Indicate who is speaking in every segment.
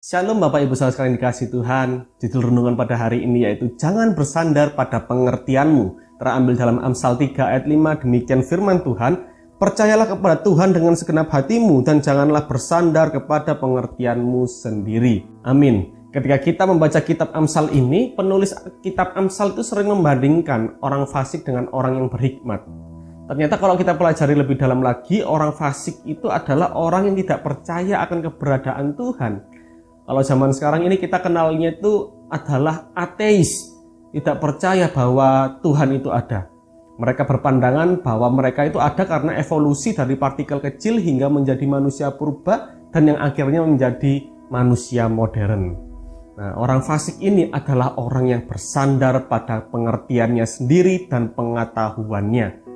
Speaker 1: Shalom Bapak Ibu Saudara sekalian dikasihi Tuhan. Judul renungan pada hari ini yaitu jangan bersandar pada pengertianmu. Terambil dalam Amsal 3 ayat 5, demikian firman Tuhan, percayalah kepada Tuhan dengan segenap hatimu dan janganlah bersandar kepada pengertianmu sendiri. Amin. Ketika kita membaca kitab Amsal ini, penulis kitab Amsal itu sering membandingkan orang fasik dengan orang yang berhikmat. Ternyata kalau kita pelajari lebih dalam lagi, orang fasik itu adalah orang yang tidak percaya akan keberadaan Tuhan. Kalau zaman sekarang ini kita kenalnya itu adalah ateis, tidak percaya bahwa Tuhan itu ada. Mereka berpandangan bahwa mereka itu ada karena evolusi dari partikel kecil hingga menjadi manusia purba dan yang akhirnya menjadi manusia modern. Nah, orang fasik ini adalah orang yang bersandar pada pengertiannya sendiri dan pengetahuannya.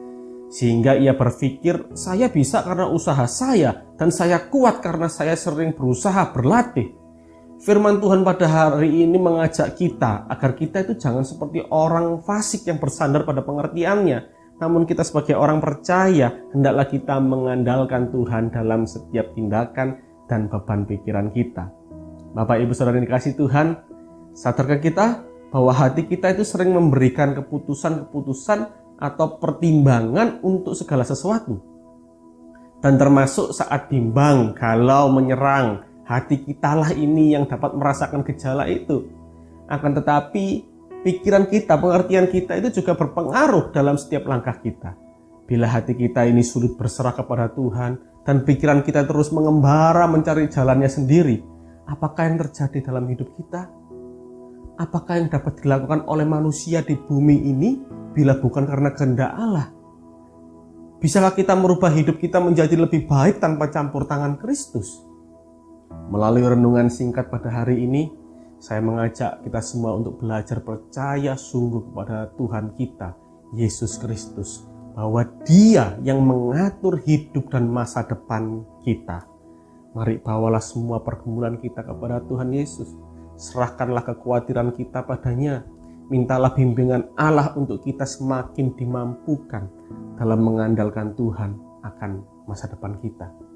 Speaker 1: Sehingga ia berpikir, saya bisa karena usaha saya dan saya kuat karena saya sering berusaha berlatih. Firman Tuhan pada hari ini mengajak kita agar kita itu jangan seperti orang fasik yang bersandar pada pengertiannya. Namun kita sebagai orang percaya, hendaklah kita mengandalkan Tuhan dalam setiap tindakan dan beban pikiran kita. Bapak Ibu Saudara yang dikasihi Tuhan, sadarkah kita bahwa hati kita itu sering memberikan keputusan-keputusan atau pertimbangan untuk segala sesuatu. Dan termasuk saat bimbang, galau, menyerang, hati kitalah ini yang dapat merasakan gejala itu. Akan tetapi pikiran kita, pengertian kita itu juga berpengaruh dalam setiap langkah kita. Bila hati kita ini sulit berserah kepada Tuhan dan pikiran kita terus mengembara mencari jalannya sendiri, apakah yang terjadi dalam hidup kita? Apakah yang dapat dilakukan oleh manusia di bumi ini bila bukan karena kehendak Allah? Bisakah kita merubah hidup kita menjadi lebih baik tanpa campur tangan Kristus? Melalui renungan singkat pada hari ini, saya mengajak kita semua untuk belajar percaya sungguh kepada Tuhan kita, Yesus Kristus, bahwa Dia yang mengatur hidup dan masa depan kita. Mari bawalah semua pergumulan kita kepada Tuhan Yesus. Serahkanlah kekhawatiran kita padanya. Mintalah bimbingan Allah untuk kita semakin dimampukan dalam mengandalkan Tuhan akan masa depan kita.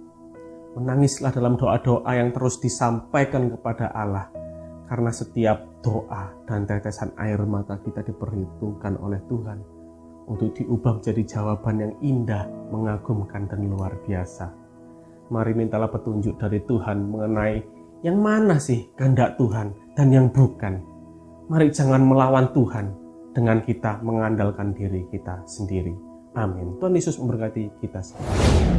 Speaker 1: Menangislah dalam doa-doa yang terus disampaikan kepada Allah, karena setiap doa dan tetesan air mata kita diperhitungkan oleh Tuhan untuk diubah menjadi jawaban yang indah, mengagumkan dan luar biasa. Mari mintalah petunjuk dari Tuhan mengenai yang mana sih kehendak Tuhan dan yang bukan. Mari jangan melawan Tuhan dengan kita mengandalkan diri kita sendiri. Amin. Tuhan Yesus memberkati kita semua.